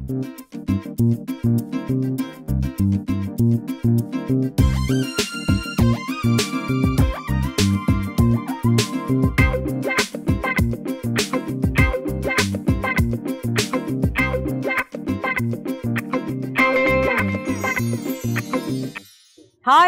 हाय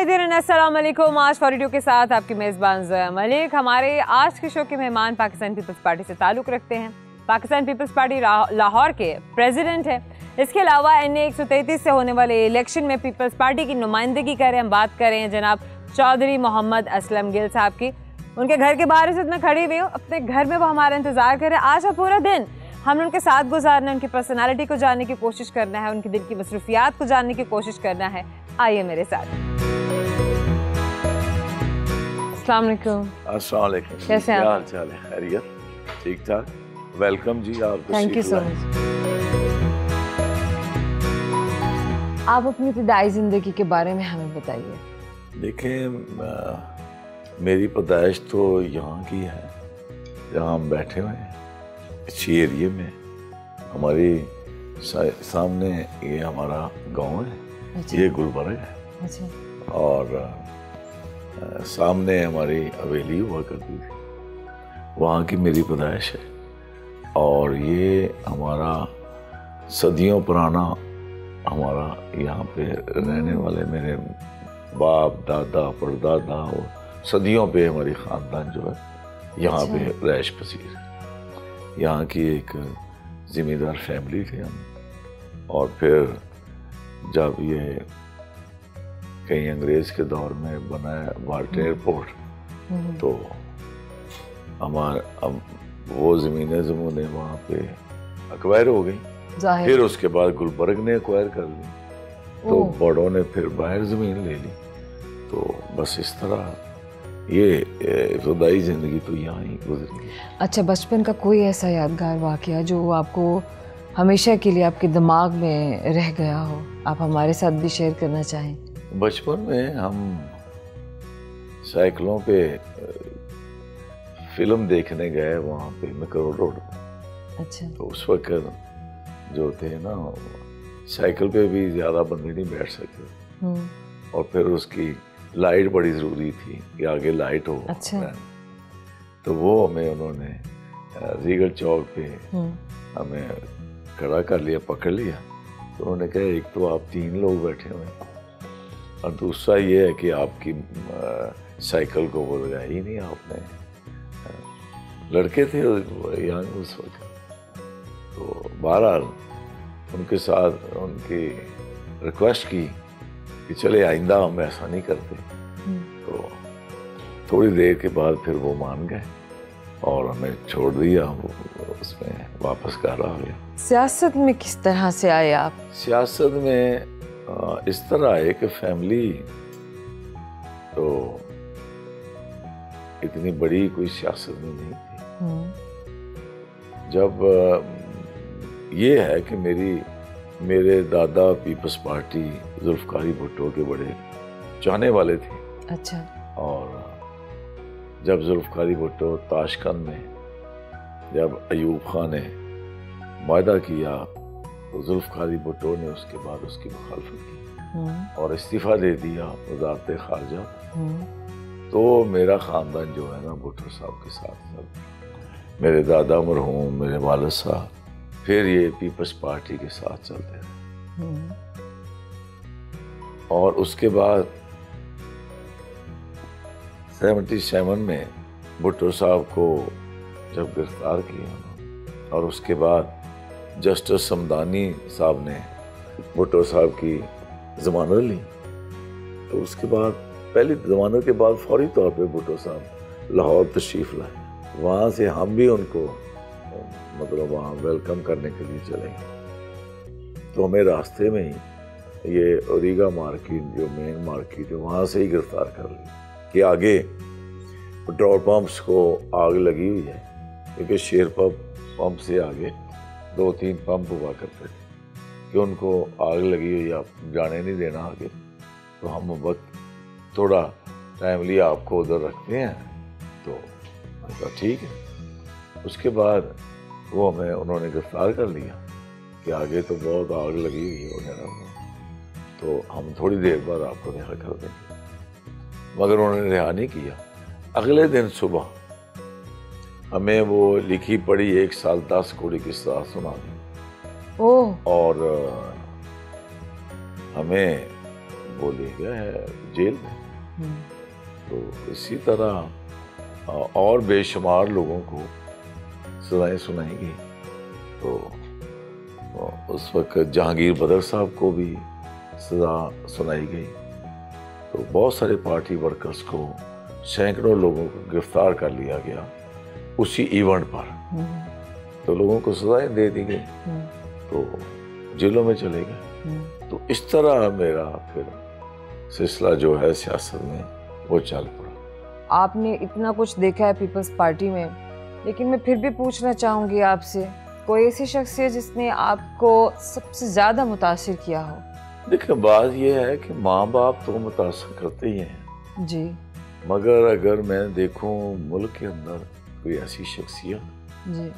देर अस्सलाम वालेकुम। आज 42 के साथ आपकी मेज़बान ज़ोया मलिक। हमारे आज के शो के मेहमान पाकिस्तान पीपल्स पार्टी से ताल्लुक़ रखते हैं। पाकिस्तान पीपल्स पार्टी लाहौर के प्रेसिडेंट है। इसके अलावा NA 133 से होने वाले इलेक्शन में पीपल्स पार्टी की नुमाइंदगी करें। हम बात करें जनाब चौधरी मोहम्मद असलम गिल साहब की। उनके घर के बाहर से मैं खड़ी हुई हूँ, अपने घर में वो हमारा इंतज़ार करें। आज अब पूरा दिन हमने उनके साथ गुजारना है, उनकी पर्सनालिटी को जानने की कोशिश करना है, उनकी दिल की मसरूफियात को जानने की कोशिश करना है। आइए मेरे साथ। अस्सलाम वालेकुम। कैसे हैं? क्या हाल चाल है? खैरियत? ठीक ठाक। वेलकम जी आपको। Thank you so much. आप अपनी इब्तदाई ज़िंदगी के बारे में हमें बताइए। देखें, मेरी पैदाइश तो यहाँ की है, जहाँ हम बैठे हुए हैं, अच्छी एरिया में। हमारी सामने ये हमारा गांव है, ये गुलबर्ग है। अच्छा। और सामने हमारी हवेली हुआ करती थी, वहाँ की मेरी पैदाइश है। और ये हमारा सदियों पुराना, हमारा यहाँ पे रहने वाले मेरे बाप दादा परदादा और सदियों पे हमारी ख़ानदान जो है यहाँ पे रैश पसीर है। यहाँ की एक ज़िम्मेदार फैमिली थे हम। और फिर जब ये कहीं अंग्रेज़ के दौर में बनाया वाल्टन एयरपोर्ट, तो हमारा अब वो ज़मीनें ज़मूने वहाँ पे अक्वायर हो गई। फिर उसके बाद गुलबर्ग ने अक्वायर कर ली, तो बड़ों ने फिर बाहर ज़मीन ले ली। तो बस इस तरह ये इब्तदाई ज़िंदगी तो यहाँ ही गुजरी। अच्छा, बचपन का कोई ऐसा यादगार वाक़या जो आपको हमेशा के लिए आपके दिमाग में रह गया हो, आप हमारे साथ भी शेयर करना चाहें? बचपन में हम साइकिलों पे फिल्म देखने गए, वहाँ पे मैकरो रोड। अच्छा। तो उस वक्त जो थे ना, साइकिल पे भी ज़्यादा बंदे नहीं बैठ सकते, और फिर उसकी लाइट बड़ी ज़रूरी थी कि आगे लाइट हो। अच्छा। तो वो हमें उन्होंने रीगल चौक पे हमें खड़ा कर लिया, पकड़ लिया। तो उन्होंने कहा एक तो आप 3 लोग बैठे हुए हैं, और दूसरा ये है कि आपकी साइकिल को वो लगाया ही नहीं आपने। लड़के थे यहाँ उस वक्त। तो बहरहाल उनके साथ उनकी रिक्वेस्ट की कि चले आइंदा हम ऐसा नहीं करते। तो थोड़ी देर के बाद फिर वो मान गए और हमें छोड़ दिया, उसमें वापस घर आ गया। सियासत में किस तरह से आए आप? सियासत में इस तरह है कि फैमिली तो इतनी बड़ी कोई सियासत में नहीं थी। जब ये है कि मेरे दादा पीपल्स पार्टी जुल्फकार भुट्टो के बड़े चाहने वाले थे। अच्छा। और जब जुल्फकार भुट्टो ताशकंद में जब अयूब खान ने वायदा किया, तो जुल्फकार भुट्टो ने उसके बाद उसकी मुखालफत की और इस्तीफ़ा दे दिया वज़ारत ख़ारजा। तो मेरा ख़ानदान जो है ना भुट्टो साहब के साथ, मेरे दादा मरहूम, मेरे वालिद साहब, फिर ये पीपल्स पार्टी के साथ चलते रहे। और उसके बाद 77 में भुट्टो साहब को जब गिरफ्तार किया, और उसके बाद जस्टिस समदानी साहब ने भुट्टो साहब की ज़मानत ली, तो उसके बाद पहली ज़मानत के बाद फौरी तौर पे भुट्टो साहब लाहौर तशरीफ़ लाए। वहाँ से हम भी उनको मतलब वहाँ वेलकम करने के लिए चले गए। तो हमें रास्ते में ही ये ओरिगा मार्केट, जो मेन मार्केट है, वहाँ से ही गिरफ्तार कर लिया कि आगे पेट्रोल पंप्स को आग लगी हुई है, क्योंकि शेर पंप से आगे 2-3 पंप हुआ करते थे कि उनको आग लगी हुई, आप जाने नहीं देना आगे, तो हम वक्त थोड़ा टाइम लिया आपको उधर रखते हैं। तो मैंने कहा ठीक है। उसके बाद वो हमें उन्होंने गिरफ्तार कर लिया कि आगे तो बहुत आग लगी हुई है वगैरह में, तो हम थोड़ी देर बाद आपको रिहा कर देंगे। मगर उन्होंने रिहा नहीं किया। अगले दिन सुबह हमें वो लिखी पढ़ी 1 साल 10 कौड़ी की सजा सुना दी। और हमें वो ले गया है जेल में। तो इसी तरह और बेशुमार लोगों को सजाएं सुनाई गई। तो उस वक्त जहांगीर बदर साहब को भी सजा सुनाई गई। तो बहुत सारे पार्टी वर्कर्स को, सैकड़ों लोगों को गिरफ्तार कर लिया गया उसी इवेंट पर। तो लोगों को सजाएं दे दी गई, तो जेलों में चले गए। तो इस तरह मेरा फिर सिलसिला जो है सियासत में वो चल पड़ा। आपने इतना कुछ देखा है पीपल्स पार्टी में, लेकिन मैं फिर भी पूछना चाहूंगी आपसे, कोई ऐसी शख्सियत जिसने आपको सबसे ज्यादा मुतासिर किया हो? देखिए, बात यह है कि माँ बाप तो मुतासिर करते ही हैं जी, मगर अगर मैं देखूं मुल्क के अंदर कोई ऐसी शख्सियत जी,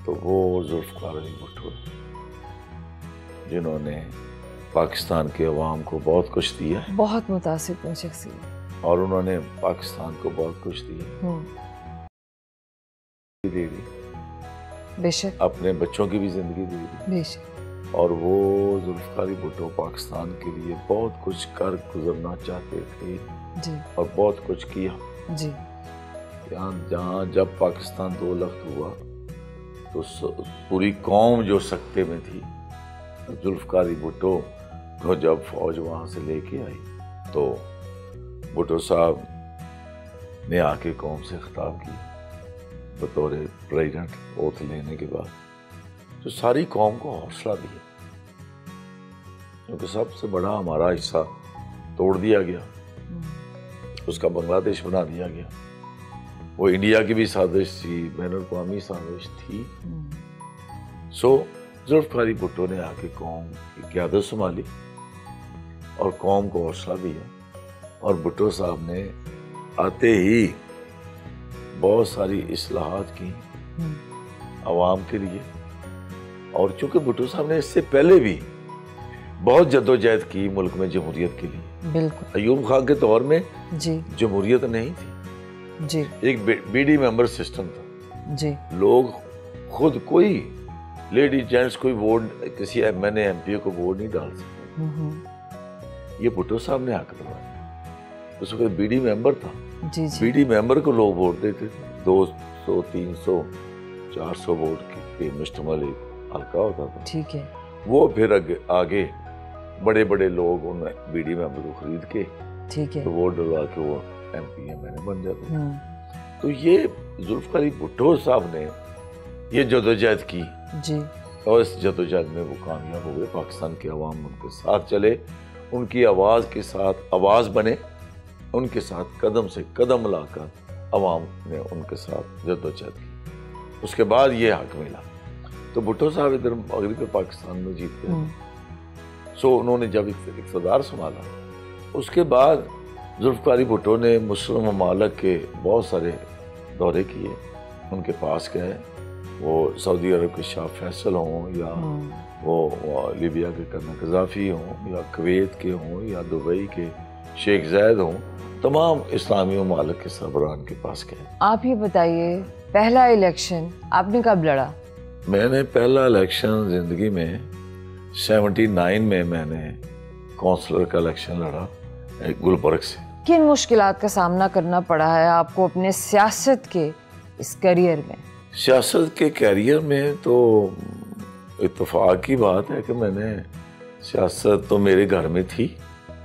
तो वो जुल्फ़िकार अली भुट्टो, जिन्होंने पाकिस्तान के अवाम को बहुत कुछ दिया है। बहुत मुतासिर कुन शख्सियत। और उन्होंने पाकिस्तान को बहुत कुछ दिया, दे दी, बेशक, अपने बच्चों की भी जिंदगी दे दी। बेशक। और वो जुल्फ़िकार अली भुट्टो पाकिस्तान के लिए बहुत कुछ कर गुजरना चाहते थे जी, और बहुत कुछ किया जी। जहाँ जब पाकिस्तान 2 लख्त हुआ तो पूरी कौम जो सकते में थी, जुल्फ़िकार अली भुट्टो को जब फौज वहाँ से लेके आई तो भुट्टो साहब ने आके कौम से खिताब किया बतौर प्रेसिडेंट, ओथ लेने के बाद, तो सारी कौम को हौसला दिया, क्योंकि सबसे बड़ा हमारा हिस्सा तोड़ दिया गया, उसका बांग्लादेश बना दिया गया। वो इंडिया की भी साजिश थी, बैनुल-अक़वामी साजिश थी। सो जुल्फ़िकार अली भुट्टो ने आके कौम की क़यादत संभाली और कौम को हौसला दिया। और भुट्टो साहब ने आते ही बहुत सारी इस्लाहात की अवाम के लिए। और चूंकि भुट्टो साहब ने इससे पहले भी बहुत जद्दोजहद की मुल्क में जमहूरियत के लिए। बिल्कुल। अयूब खान के दौर में जी, जमहूरियत नहीं थी जी, एक बीडी मेंबर सिस्टम था जी। लोग खुद कोई लेडीज जेंट्स कोई वोट किसी एमएनए एमपी को वोट नहीं डाल सकते। ये भुट्टो साहब ने हक दिलवाया। उस वक्त बीडी मेंबर था, जी, जी। बीडी मेंबर को लोग वोट देते थे। 200 300 400 वोट के मुश्तमिल एक हल्का होता था। ठीक है। वो फिर आगे बड़े बड़े लोग उन बीडी मेंबर को खरीद के ठीक है। तो वोट डलवा के वो एमपी एमएनए बन जाते। तो ये जुल्फ़िकार अली भुट्टो साहब ने ये जदोजहद की जी, और इस जदोजहद में वो कामयाब हो गए। पाकिस्तान के अवाम उनके साथ चले, उनकी आवाज़ के साथ आवाज़ बने, उनके साथ कदम से कदम मिलाकर अवाम ने उनके साथ जदोजहद की। उसके बाद ये हक मिला। तो भुट्टो साहब इधर मगरबी पाकिस्तान में जीत गए। सो उन्होंने जब इक़्तिदार संभाला, उसके बाद जुल्फ़िकार अली भुट्टो ने मुस्लिम ममालिक के बहुत सारे दौरे किए, उनके पास गए। वो सऊदी अरब के शाह फैसल हों या वो लीबिया के कर्नल क़ज़ाफ़ी हों या कुवैत के हों या दुबई के शेख ज़ैद हों, तमाम इस्लामी ममालिक के सरबराहान के पास गए। आप ये बताइए, पहला इलेक्शन आपने कब लड़ा? मैंने पहला इलेक्शन ज़िंदगी में 79 में मैंने काउंसलर का इलेक्शन लड़ा गुलबर्ग से। किन मुश्किलात का सामना करना पड़ा है आपको अपने सियासत के इस करियर में? सियासत के करियर में तो इत्तेफाक की बात है कि मैंने सियासत तो मेरे घर में थी,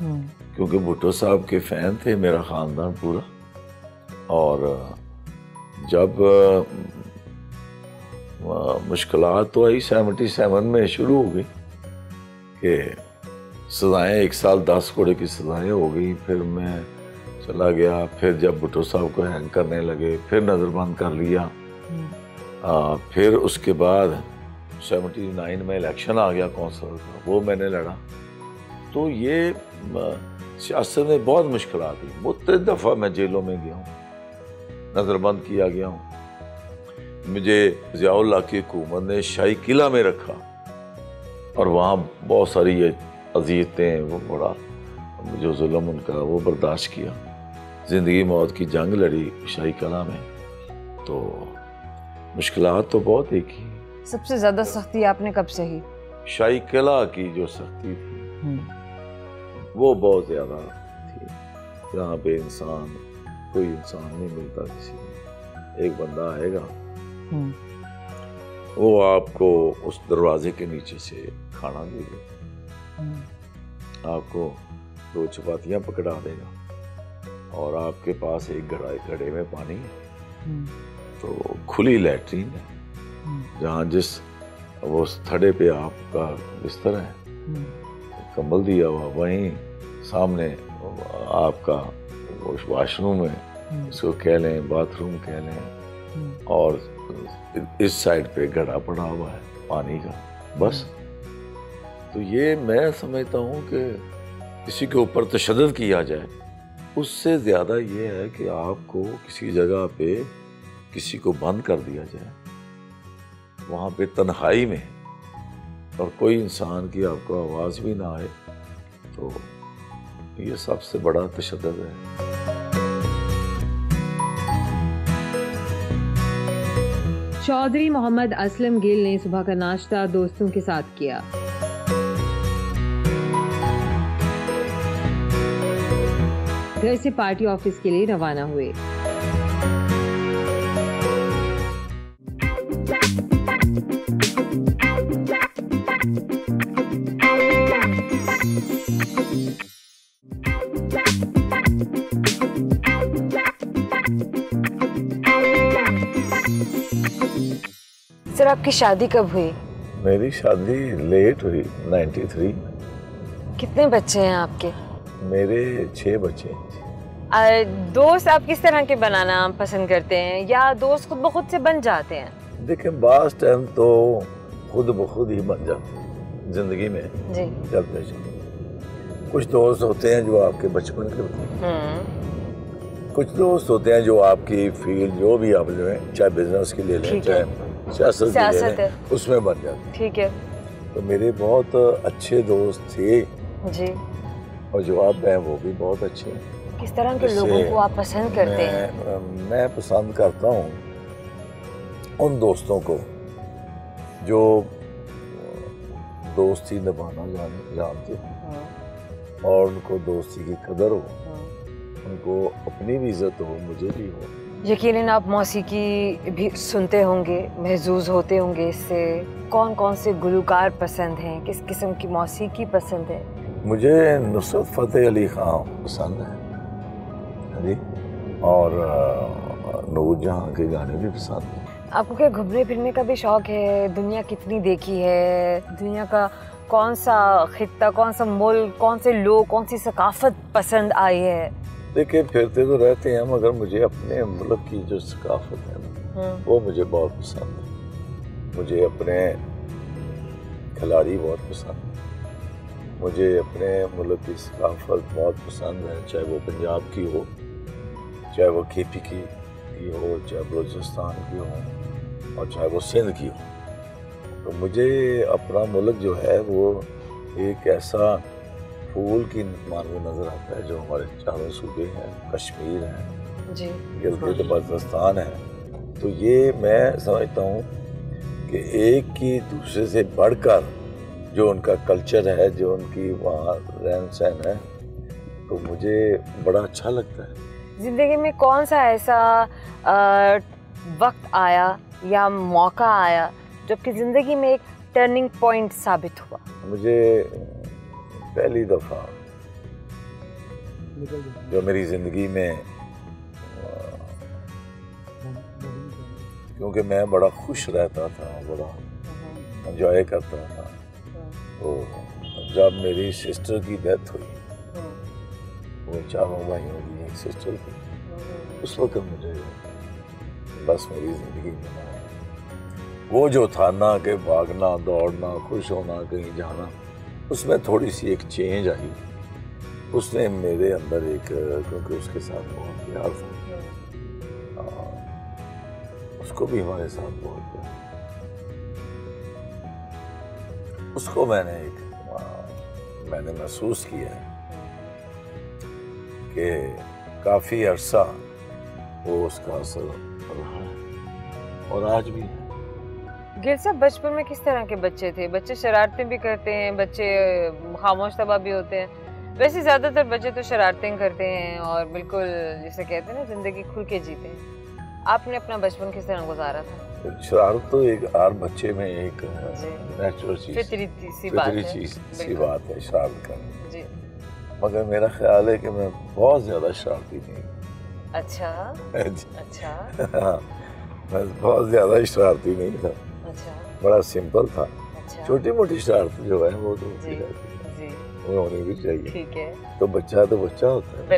क्योंकि भुट्टो साहब के फ़ैन थे मेरा ख़ानदान पूरा। और जब मुश्किलात तो आई 77 में शुरू हो गई कि सज़ाएँ 1 साल 10 कोड़े की सज़ाएँ हो गई। फिर मैं चला गया। फिर जब भुट्टो साहब को हैंग करने लगे फिर नज़रबंद कर लिया। फिर उसके बाद 79 में इलेक्शन आ गया काउंसिलर का, वो मैंने लड़ा। तो ये सियासत में बहुत मुश्किल आ गई। मुख्तलिफ दफ़ा मैं जेलों में गया हूँ, नज़रबंद किया गया हूँ। मुझे ज़ियाउल हक की हुकूमत ने शाही किला में रखा और वहाँ बहुत सारी ये अज़ियतें, वो बड़ा जो जुल्म उनका वो बर्दाश्त किया, ज़िंदगी मौत की जंग लड़ी शाही कला में। तो मुश्किलात तो बहुत देखी। सबसे ज़्यादा सख्ती आपने कब सही? शाही कला की जो सख्ती थी वो बहुत ज़्यादा थी। यहाँ पे कोई इंसान नहीं मिलता किसी में। एक बंदा आएगा, वो आपको उस दरवाजे के नीचे से खाना देगा, आपको 2 चपातियाँ पकड़ा देगा और आपके पास एक घड़े में पानी है। तो खुली लैट्रीन है, जहाँ वो थड़े पे आपका बिस्तर है, कंबल दिया हुआ, वहीं सामने आपका वॉशरूम है, इसको कह लें बाथरूम कह लें, और इस साइड पे घड़ा पड़ा हुआ है पानी का, बस। तो ये मैं समझता हूँ कि किसी के ऊपर तशद्दुद किया जाए, उससे ज़्यादा ये है कि आपको किसी जगह पे किसी को बंद कर दिया जाए, वहाँ पे तन्हाई में, और कोई इंसान की आपको आवाज़ भी ना आए, तो ये सबसे बड़ा तशद्दुद है। चौधरी मोहम्मद असलम गिल ने सुबह का नाश्ता दोस्तों के साथ किया। घर से पार्टी ऑफिस के लिए रवाना हुए। सर, आपकी शादी कब हुई? मेरी शादी लेट हुई 93 में। कितने बच्चे हैं आपके? मेरे 6 बच्चे हैं। दोस्त आप किस तरह के बनाना पसंद करते हैं, या दोस्त खुद ब खुद से बन जाते हैं? देखें, बास टाइम तो खुद ब खुद ही बन जाते हैं जिंदगी में जी। चलते चलते। कुछ दोस्त होते हैं जो आपके बचपन के होते हैं, कुछ दोस्त होते हैं जो आपकी फील्ड जो भी आप जो है, चाहे बिजनेस के लिए लें चाहे सियासत है, उसमें बन जाते। ठीक है। तो मेरे बहुत अच्छे दोस्त थे जी, और जो आप हैं वो भी बहुत अच्छे हैं। किस तरह के लोगों को आप पसंद करते हैं? मैं पसंद करता हूँ उन दोस्तों को जो दोस्ती निभाना जानते हो और उनको दोस्ती की कदर हो, उनको अपनी भी इज्जत हो, मुझे भी हो। यकीनन आप मौसीकी भी सुनते होंगे, महजूज होते होंगे इससे। कौन कौन से गुलकार पसंद हैं, किस किस्म की मौसीकी पसंद है? मुझे नुसरत फ़तेह अली ख़ान पसंद है जी, और नूर जहाँ के गाने भी पसंद हैं। आपको क्या घूमने फिरने का भी शौक है? दुनिया कितनी देखी है? दुनिया का कौन सा खित्ता, कौन सा मुल्क, कौन से लोग, कौन सी सकाफत पसंद आई है? देखिए, फिरते तो रहते हैं, मगर मुझे अपने मुल्क की जो सकाफत है ना, वो मुझे बहुत पसंद है। मुझे अपने खिलाड़ी बहुत पसंद है, मुझे अपने मुल्क की सकाफत बहुत पसंद है, चाहे वो पंजाब की हो, चाहे वो KP की हो, चाहे बलूचिस्तान की हो, और चाहे वो सिंध की हो। तो मुझे अपना मुल्क जो है वो एक ऐसा फूल की मानवी नज़र आता है जो हमारे चारों सूबे हैं, कश्मीर है जी, गिलगित बल्तिस्तान है। तो ये मैं समझता हूँ कि एक की दूसरे से बढ़कर जो उनका कल्चर है, जो उनकी वहाँ रहन सहन है, तो मुझे बड़ा अच्छा लगता है। ज़िंदगी में कौन सा ऐसा वक्त आया या मौका आया जबकि ज़िंदगी में एक टर्निंग पॉइंट साबित हुआ? मुझे पहली दफ़ा जो मेरी ज़िंदगी में, क्योंकि मैं बड़ा खुश रहता था, बड़ा एंजॉय करता था, तो जब मेरी सिस्टर की डेथ हुई, वो 4 भाइयों की एक सिस्टर थी, उस वक्त मुझे बस मेरी ज़िंदगी में वो जो था ना कि भागना दौड़ना, खुश होना, कहीं जाना, उसमें थोड़ी सी एक चेंज आई। उसने मेरे अंदर एक, क्योंकि उसके साथ बहुत प्यार था, उसको भी हमारे साथ बहुत प्यार, उसको मैंने महसूस किया है कि काफ़ी अरसा वो उसका असर रहा है और आज भी है। गिल साहब, बचपन में किस तरह के बच्चे थे? बच्चे शरारतें भी करते हैं, बच्चे खामोश तबा भी होते हैं। वैसे ज़्यादातर बच्चे तो शरारतें करते हैं और बिल्कुल जिसे कहते हैं ना, ज़िंदगी खुल के जीते हैं। आपने अपना बचपन किस तरह गुजारा था? शरारत तो एक हर बच्चे में एक नेचुरल चीज़, फितरी सी बात है शरारत करना जी। मगर मेरा ख्याल है कि मैं बहुत ज़्यादा शरारती नहीं। अच्छा अच्छा। मैं बहुत ज़्यादा शरारती नहीं था। अच्छा। बड़ा सिंपल था। अच्छा। छोटी मोटी शरारत जो है वो तो होती रहती है, वो होनी भी चाहिए। ठीक है। तो बच्चा होता है,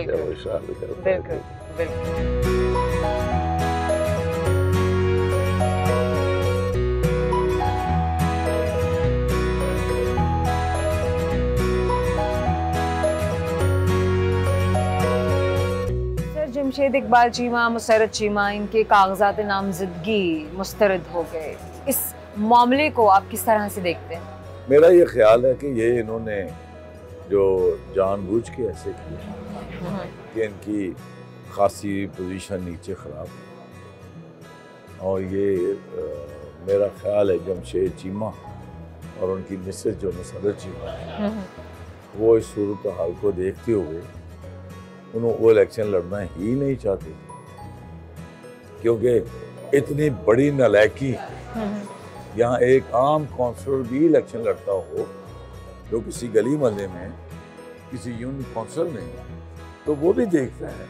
वो शरारत करता है। बिल्कुल। जमशेद इकबाल चीमा, मुसर्रत चीमा, इनके कागजात नामजदगी मुस्तरद हो गए। इस मामले को आप किस तरह से देखते हैं? मेरा ये ख्याल है कि ये इन्होंने जो जानबूझ के ऐसे किया कि इनकी खासी पोजीशन नीचे ख़राब और ये मेरा ख्याल है जमशेद चीमा और उनकी मिसेज जो मुसर्रत चीमा है वो इस सूरत हाल को देखते हुए वो इलेक्शन लड़ना ही नहीं चाहते क्योंकि इतनी बड़ी नालायकी। यहाँ एक आम काउंसलर भी इलेक्शन लड़ता हो जो किसी गली मोहल्ले में किसी यूनियन काउंसिल में, तो वो भी देखता है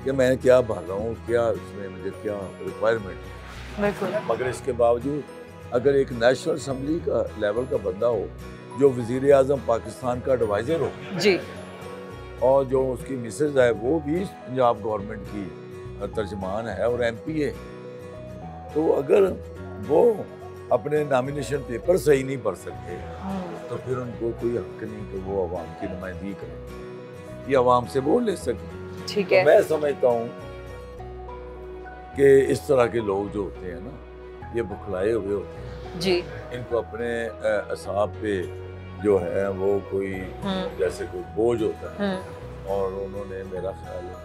कि मैं क्या भर रहा हूँ, क्या इसमें मुझे क्या रिक्वायरमेंट है। मगर इसके बावजूद अगर एक नेशनल असम्बली का लेवल का बंदा हो जो वज़ीर आज़म पाकिस्तान का एडवाइज़र हो जी, और जो उसकी मिसेज है वो भी पंजाब गवर्नमेंट की तर्जमान है और MP है, तो अगर वो अपने नॉमिनेशन पेपर सही नहीं भर सकते तो फिर उनको कोई हक नहीं कि वो अवाम की नुमाइंदगी करें या अवाम से वोट ले सके। ठीक है। तो मैं समझता हूँ कि इस तरह के लोग जो होते हैं ना, ये बुखलाए हुए होते हैं जी, इनको अपने असाब पे जो है वो कोई जैसे कोई बोझ होता है और उन्होंने मेरा ख्याल है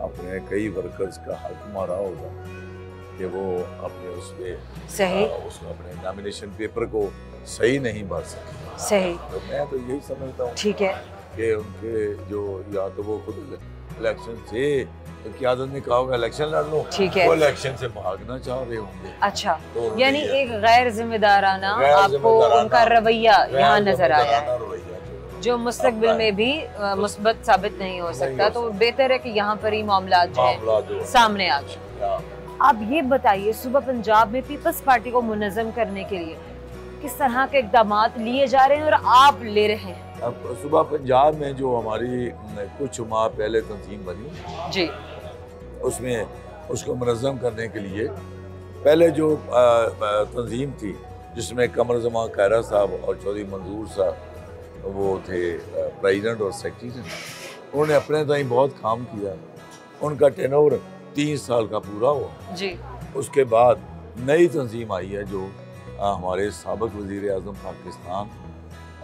अपने कई वर्कर्स का हक मारा होगा कि वो अपने उसको अपने नॉमिनेशन पेपर को सही नहीं भर सके। सही। तो मैं तो यही समझता हूँ ठीक है कि उनके जो या तो वो खुद इलेक्शन से क़यादत ने कहा होगा इलेक्शन लड़ लो, ठीक है, वो इलेक्शन से भागना चाह रहे होंगे। अच्छा, तो यानी एक गैर जिम्मेदाराना आपको उनका रवैया यहाँ नजर आया है जो मुस्तकबिल में भी मुस्बत साबित नहीं हो सकता। तो बेहतर है कि यहाँ पर ही मामला जो सामने आ जाए। आप ये बताइए, सुबह पंजाब में पीपल्स पार्टी को मुनज़्ज़म करने के लिए किस तरह के इक़दाम लिए जा रहे हैं और आप ले रहे हैं? अब सुबह पंजाब में जो हमारी कुछ माह पहले तंजीम बनी जी, उसमें उसको मुनज़्ज़म करने के लिए पहले जो तंजीम थी जिसमें कमर ज़मान खैरा साहब और चौधरी मंजूर साहब वो थे प्रेसिडेंट और सेक्रेटरी, उन्होंने अपने ताई बहुत काम किया। उनका टेनोवर 3 साल का पूरा हुआ जी। उसके बाद नई तंजीम आई है जो हमारे साबिक़ वज़ीर आज़म पाकिस्तान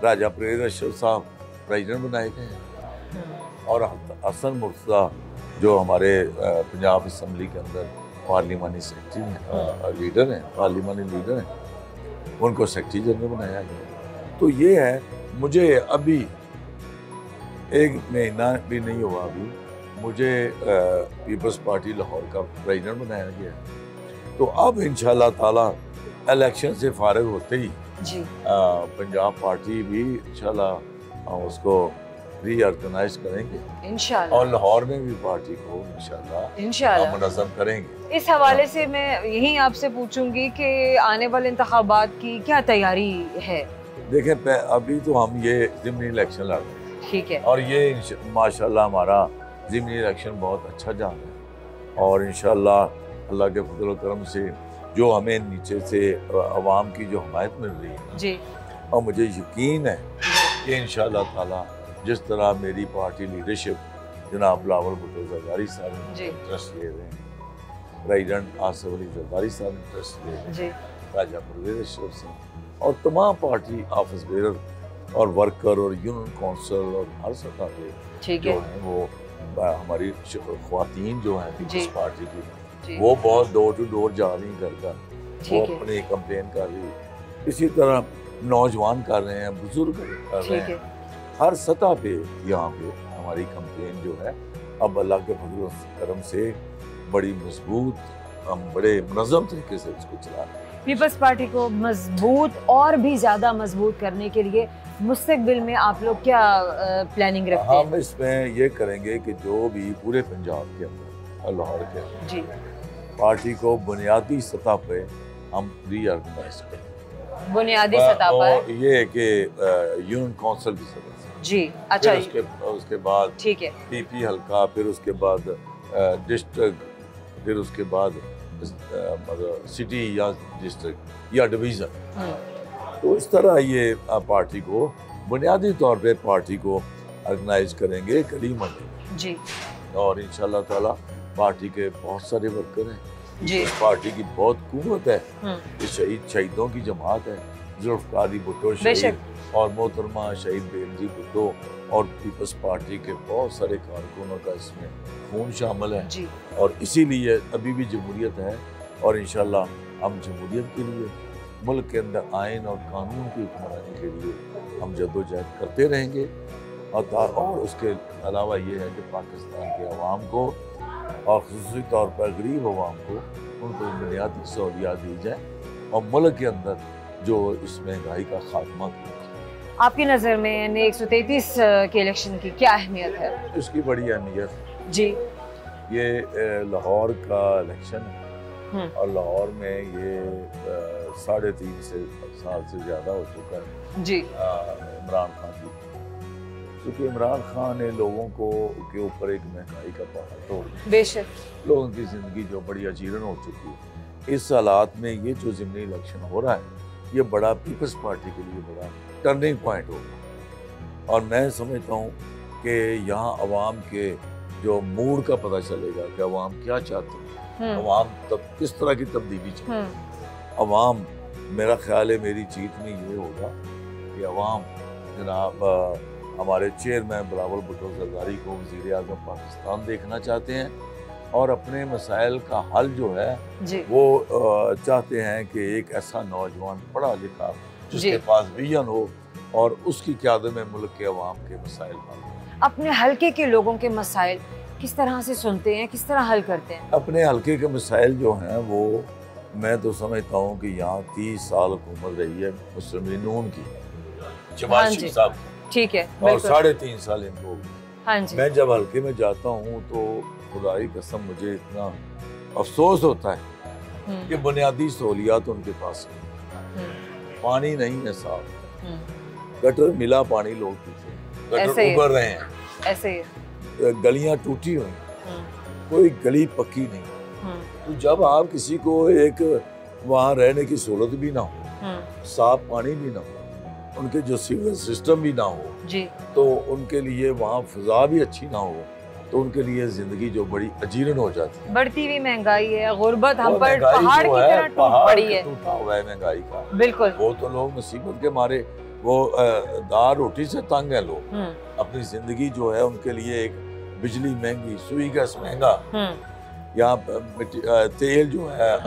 राजा परवेज़ अशरफ साहब प्रेसिडेंट बनाए गए हैं और हसन मुर्तज़ा जो हमारे पंजाब असम्बली के अंदर पार्लिमानी सेक्रेटरी लीडर हैं, पार्लिमानी लीडर हैं, उनको सेक्रेटरी जनरल बनाया गया। तो ये है, मुझे अभी 1 महीना भी नहीं हुआ, अभी मुझे पीपल्स पार्टी लाहौर का प्रेसिडेंट बनाया गया। तो अब इंशाल्लाह ताला इलेक्शन से फारिग होते ही जी पंजाब पार्टी भी इंशाल्लाह उसको रीऑर्गेनाइज करेंगे इंशाल्लाह, और लाहौर में भी पार्टी को इंशाल्लाह मुनज़्ज़म करेंगे। इस हवाले से मैं यही आपसे पूछूंगी कि आने वाले इंतखाबात की क्या तैयारी है? देखें, अभी तो हम ये ज़िमनी इलेक्शन लड़ रहे हैं, ठीक है, और ये माशाल्लाह हमारा ज़िमनी इलेक्शन बहुत अच्छा जा रहा है और इंशाल्लाह अल्लाह के फज़ल व करम से जो हमें नीचे से अवाम की जो हमायत मिल रही है जी, और मुझे यकीन है कि इंशाल्लाह ताला जिस तरह मेरी पार्टी लीडरशिप जनाब बिलावल भुट्टो ज़रदारी साहब इंटरेस्ट ले रहे हैं, प्रेसिडेंट आसिफ अली ज़रदारी साहब इंटरेस्ट ले रहे हैं, राजा परवेज़ अशरफ साहब, और तमाम पार्टी ऑफिस बेरर और वर्कर और यूनियन काउंसिल और हर सतह पे जो है वो हमारी ख्वातीन जो हैं पीपल्स पार्टी की वो बहुत डोर टू डोर जा रही घर, वो अपनी कंप्लेन कर रही। इसी तरह नौजवान कर रहे हैं, बुजुर्ग कर रहे हैं, हर सतह पे यहाँ पे हमारी कंप्लेन जो है अब अल्लाह के फजल करम से बड़ी मजबूत, हम बड़े मुनज़्ज़म तरीके से इसको चला रहे हैं। पीपल्स पार्टी को मजबूत और भी ज़्यादा मजबूत करने के लिए मुस्तकबिल में आप लोग क्या प्लानिंग रखते हैं? हम इसमें ये करेंगे कि जो भी पूरे पंजाब के अंदर, लाहौर के अंदर पार्टी को बुनियादी सतह पे हम रीऑर्गेनाइज करें। बुनियादी सतह पर ये कि यूनियन काउंसिल की सतह से जी, अच्छा, उसके बाद ठीक है पीपी हल्का, फिर उसके बाद डिस्ट्रिक्ट, फिर उसके बाद मतलब सिटी या डिस्ट्रिक्ट या डिवीज़न। तो इस तरह ये पार्टी को बुनियादी तौर पे पार्टी को ऑर्गेनाइज करेंगे गली मोहल्ले जी, और इंशाल्लाह ताला पार्टी के बहुत सारे वर्कर हैं जी, पार्टी की बहुत कुव्वत है, ये शहीदों की जमात है, जुल्फ़िकार भुट्टो शहीद और मोहतरमा शहीद बेनज़ीर भुट्टो और पीपल्स पार्टी के बहुत सारे कारकुनों का इसमें खून शामिल है जी। और इसीलिए अभी भी जमहूरियत है और इंशाल्लाह हम जमहूरियत के लिए मुल्क के अंदर आइन और कानून की हुक्मरानी के लिए हम जद्दोजहद करते रहेंगे। और उसके अलावा ये है कि पाकिस्तान के अवाम को और ख़ुसूसी तौर पर गरीब अवाम को उनको बुनियादी सहूलियात दी जाए और मुल्क के अंदर जो इस महंगाई का खात्मा किया। आपकी नज़र में 133 के इलेक्शन की क्या अहमियत है? इसकी बड़ी अहमियत जी, ये लाहौर का इलेक्शन है और लाहौर में ये 3.5 साल से ज़्यादा हो चुका है जी इमरान खान जी, क्योंकि इमरान खान ने लोगों को के ऊपर एक महंगाई का पहाड़ तोड़, बेशक लोगों की ज़िंदगी जो बड़ी अजीरन हो चुकी है। इस हालात में ये जो ज़िमनी इलेक्शन हो रहा है ये बड़ा पीपल्स पार्टी के लिए बड़ा टर्निंग पॉइंट होगा और मैं समझता हूँ कि यहाँ अवाम के जो मूड का पता चलेगा कि अवाम क्या चाहते हैं, अवाम तब किस तरह की तब्दीली चाहते हैं। अवाम, मेरा ख्याल है मेरी जीत में ये होगा कि अवाम जनाब हमारे चेयरमैन बिलावल भुट्टो ज़रदारी को वज़ीर आज़म पाकिस्तान देखना चाहते हैं और अपने मसाइल का हल जो है वो चाहते हैं कि एक ऐसा नौजवान पढ़ा लिखा जिसके पास विजन हो और उसकी क़यादत में मुल्क के अवाम के मसाइल हल हो। अपने हल्के के लोगों के मसाइल किस तरह से सुनते हैं, किस तरह हल करते हैं? अपने हल्के के मसाइल जो हैं वो मैं तो समझता हूँ कि यहाँ 30 साल हुकूमत रही है मुस्लिम नून की, चबाशी साहब, ठीक है, और 3.5 साल इनको हो गए। मैं जब हल्के में जाता हूँ तो खुदाई कसम मुझे इतना अफसोस होता है कि बुनियादी सहूलियात उनके पास है, पानी नहीं है साफ, गटर मिला पानी लोग पीते, गटर उभर रहे हैं, ऐसे गलियां टूटी हुई, कोई गली पक्की नहीं। तो जब आप किसी को एक वहाँ रहने की सहूलत भी ना हो, साफ पानी भी ना हो, उनके जो सीवर सिस्टम भी ना हो जी, तो उनके लिए वहाँ फिजा भी अच्छी ना हो, तो उनके लिए जिंदगी जो बड़ी अजीरन हो जाती है। बढ़ती हुई महंगाई है, गुर्बत हम पर पहाड़ की तरह टूट पड़ी है, टूटा हुआ है महंगाई का, बिल्कुल। वो तो लोग मुसीबत के मारे वो दाल रोटी से तंग है, लोग अपनी जिंदगी जो है उनके लिए एक बिजली महंगी, सुई गैस महंगा, यहाँ तेल जो है,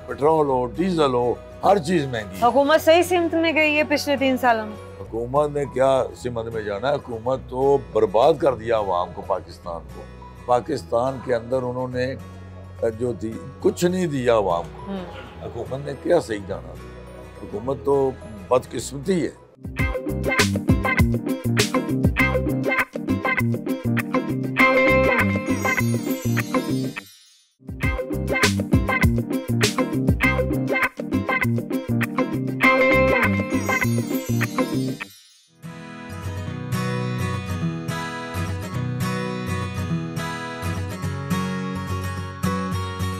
पेट्रोल हो, डीजल हो, हर चीज महंगी। हुकूमत सही सिमत में गई है पिछले 3 सालों में? हुकूमत ने क्या सिमत में जाना है, हुकूमत तो बर्बाद कर दिया अवाम को, पाकिस्तान को। पाकिस्तान के अंदर उन्होंने जो दी कुछ नहीं दिया अवाम को, हुकूमत ने क्या सही जाना, हुकूमत तो बदकिस्मती है।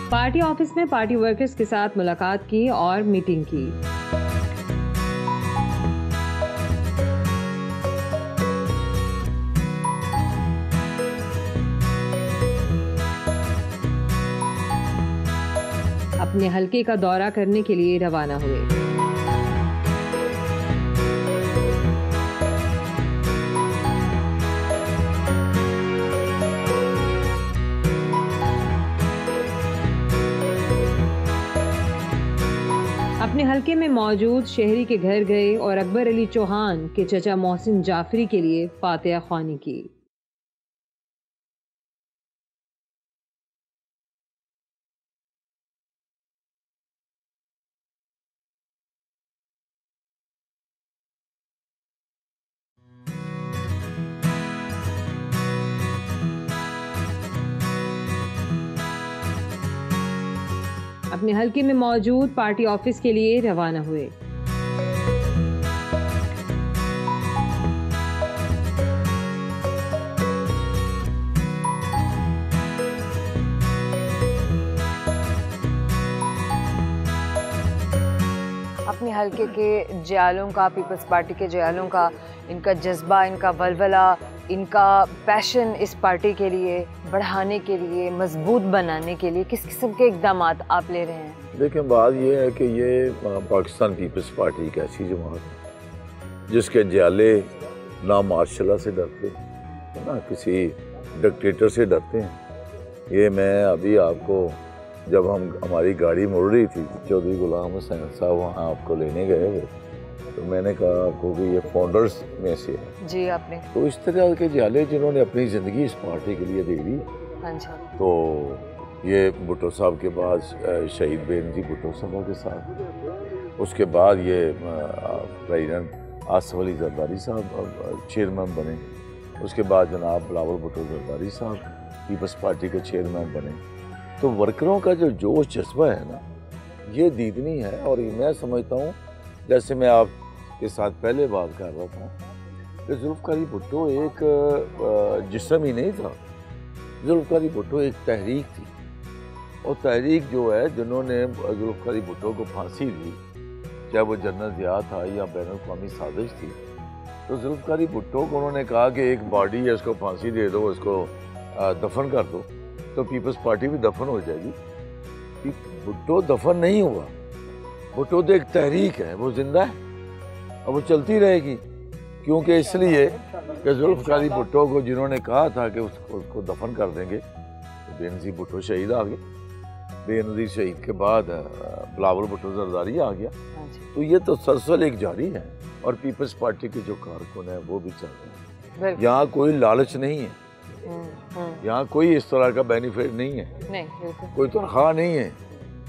पार्टी ऑफिस में पार्टी वर्कर्स के साथ मुलाकात की और मीटिंग की। अपने हलके का दौरा करने के लिए रवाना हुए। अपने हलके में मौजूद शहरी के घर गए और अकबर अली चौहान के चचा मोहसिन जाफरी के लिए फातिहा ख्वानी की। अपने हलके में मौजूद पार्टी ऑफिस के लिए रवाना हुए। अपने हलके के जयालों का, पीपल्स पार्टी के जयालों का, इनका जज्बा, इनका वलवला, इनका पैशन इस पार्टी के लिए बढ़ाने के लिए, मजबूत बनाने के लिए किस किस्म के इक़दाम आप ले रहे हैं? देखिए, बात यह है कि ये पाकिस्तान पीपल्स पार्टी एक ऐसी जमात है जिसके जयाले ना मार्शल से डरते हैं, ना किसी डिक्टेटर से डरते हैं। ये मैं अभी आपको, जब हमारी गाड़ी मुड़ रही थी, चौधरी गुलाम हुसैन साहब वहाँ आपको लेने गए हुए, तो मैंने कहा आपको कि ये फाउंडर्स में से है। जी, आपने तो इस तरह के जयाले जिन्होंने अपनी ज़िंदगी इस पार्टी के लिए दे दी। हाँ जी। तो ये भुट्टो साहब के बाद शहीद बेनज़ीर भुट्टो साहब के साथ, उसके बाद ये प्रेसिडेंट आसिफ अली जरदारी साहब चेयरमैन बने, उसके बाद जनाब बिलावल भुट्टो जरदारी साहब पीपल्स पार्टी के चेयरमैन बने। तो वर्करों का जो जोश जज्बा है ना, ये दीदनी है। और मैं समझता हूँ, जैसे मैं आपके साथ पहले बात कर रहा था कि जुल्फ़िकार अली भुट्टो एक जिस्म ही नहीं था, जुल्फ़िकार अली भुट्टो एक तहरीक थी। और तहरीक जो है, जिन्होंने जुल्फ़िकार अली भुट्टो को फांसी दी, चाहे वो जनरल ज़िया था या बैनुल-अक़वामी साजिश थी, तो जुल्फ़िकार अली भुट्टो को उन्होंने कहा कि एक बॉडी है, उसको फांसी दे दो, उसको दफन कर दो, तो पीपल्स पार्टी भी दफन हो जाएगी। भुट्टो दफन नहीं हुआ, भुट्टो तो एक तहरीक है, वो जिंदा है और वो चलती रहेगी। क्योंकि इसलिए कि जुल्फ़िकार अली भुट्टो को जिन्होंने कहा था कि उसको दफन कर देंगे, तो बेनज़ीर भुट्टो शहीद आ गए। बेनज़ीर शहीद के बाद बिलावल भुट्टो जरदारी आ गया। तो ये तो सलसल एक जारी है। और पीपल्स पार्टी के जो कारकुन है वो भी चल रहे हैं। यहाँ कोई लालच नहीं है, यहाँ कोई इस तरह का बेनिफिट नहीं है, कोई तनख्वाह नहीं है।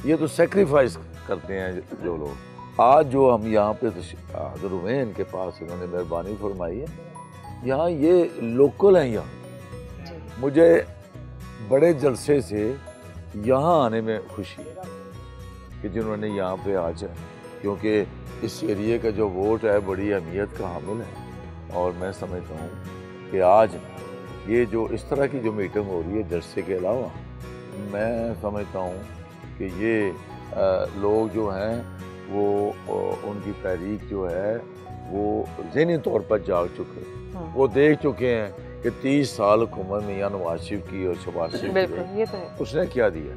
ये तो सेक्रीफाइस करते हैं जो लोग। आज जो हम यहाँ पे हाजिर हुए हैं, इनके पास इन्होंने मेहरबानी फरमाई है। यहाँ ये लोकल हैं। यहाँ मुझे बड़े जलसे से यहाँ आने में खुशी है कि जिन्होंने यहाँ पे आज, क्योंकि इस एरिए का जो वोट है बड़ी अहमियत का हामिल है। और मैं समझता हूँ कि आज ये जो इस तरह की जो मीटिंग हो रही है जलसे के अलावा, मैं समझता हूँ कि ये लोग जो हैं वो उनकी तहरीक जो है वो ज़हनी तौर पर जाग चुके हैं। वो देख चुके हैं कि 30 साल हुकूमत मियां नवाज शरीफ की और शहबाज शरीफ की, तो उसने क्या दिया।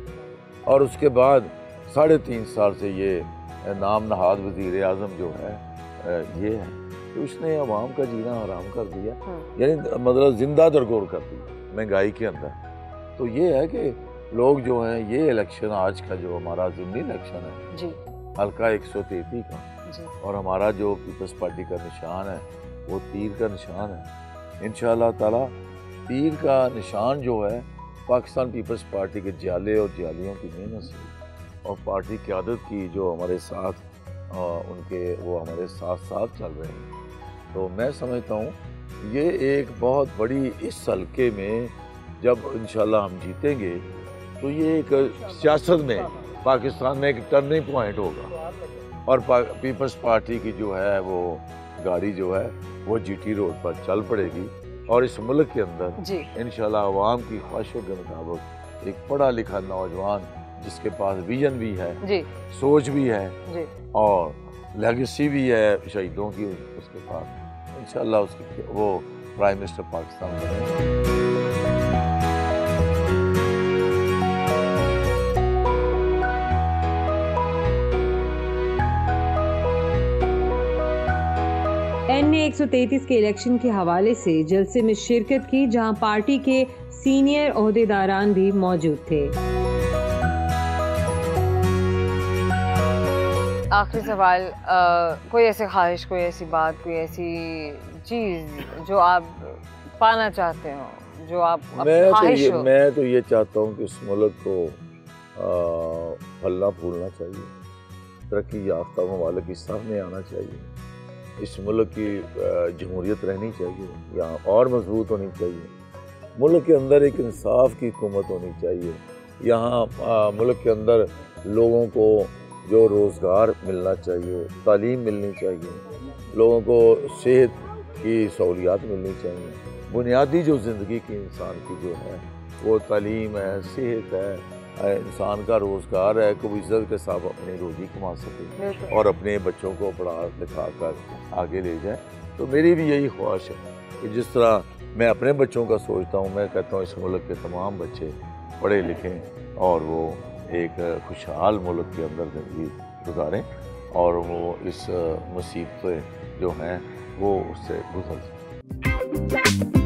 और उसके बाद 3.5 साल से ये नाम नहाद वज़ीर आज़म जो है ये है, तो उसने अवाम का जीना हराम कर दिया, यानी मतलब जिंदा दरगोर कर दिया महंगाई के अंदर। तो ये है कि लोग जो हैं, ये इलेक्शन आज का जो हमारा ज़िमनी इलेक्शन है जी, हल्का 133 का जी, और हमारा जो पीपल्स पार्टी का निशान है वो तीर का निशान है। इंशाअल्लाह ताला तीर का निशान जो है पाकिस्तान पीपल्स पार्टी के जाले और जालियों की मेहनत से और पार्टी क़यादत की जो हमारे साथ उनके वो हमारे साथ साथ चल रहे हैं। तो मैं समझता हूँ ये एक बहुत बड़ी, इस हल्के में जब इंशाल्लाह हम जीतेंगे तो ये एक सियासत में पाकिस्तान में एक टर्निंग पॉइंट होगा। और पीपल्स पार्टी की जो है वो गाड़ी जो है वो जीटी रोड पर चल पड़ेगी। और इस मुल्क के अंदर इंशाल्लाह अवाम की ख्वाहिशों के मुताबिक एक पढ़ा लिखा नौजवान जिसके पास विजन भी है जी, सोच भी है जी, और लेगेसी भी है शहीदों की उसके पास, इंशाल्लाह उसकी वो प्राइम मिनिस्टर पाकिस्तान बनेगा। ने 133 के इलेक्शन के हवाले से जलसे में शिरकत की, जहां पार्टी के सीनियर ओहदेदारान भी मौजूद थे। आखिरी सवाल, कोई ऐसी ख्वाहिश, कोई ऐसी बात, कोई ऐसी चीज़ जो आप पाना चाहते हो, जो आप ख्वाहिश हो? मैं तो ये चाहता हूँ कि इस मुल्क को फलना फूलना चाहिए, तरक्की याफ्ता ममालिक के सामने आना चाहिए, इस मुल्क की जमहूरियत रहनी चाहिए, यहाँ और मजबूत होनी चाहिए, मुल्क के अंदर एक इंसाफ की हुकूमत होनी चाहिए, यहाँ मुल्क के अंदर लोगों को जो रोज़गार मिलना चाहिए, तालीम मिलनी चाहिए, लोगों को सेहत की सहूलियात मिलनी चाहिए, बुनियादी जो ज़िंदगी की इंसान की जो है वो तालीम है, सेहत है, इंसान का रोज़गार है कि वो इज़्ज़त के साथ अपनी रोज़ी कमा सके और अपने बच्चों को पढ़ा लिखा कर आगे ले जाए। तो मेरी भी यही ख्वाहिश है कि जिस तरह मैं अपने बच्चों का सोचता हूँ, मैं कहता हूँ इस मुल्क के तमाम बच्चे पढ़े लिखें और वो एक खुशहाल मुल्क के अंदर ज़िंदगी गुजारें और वो इस मुसीबतें जो हैं वो उससे गुजर सकें।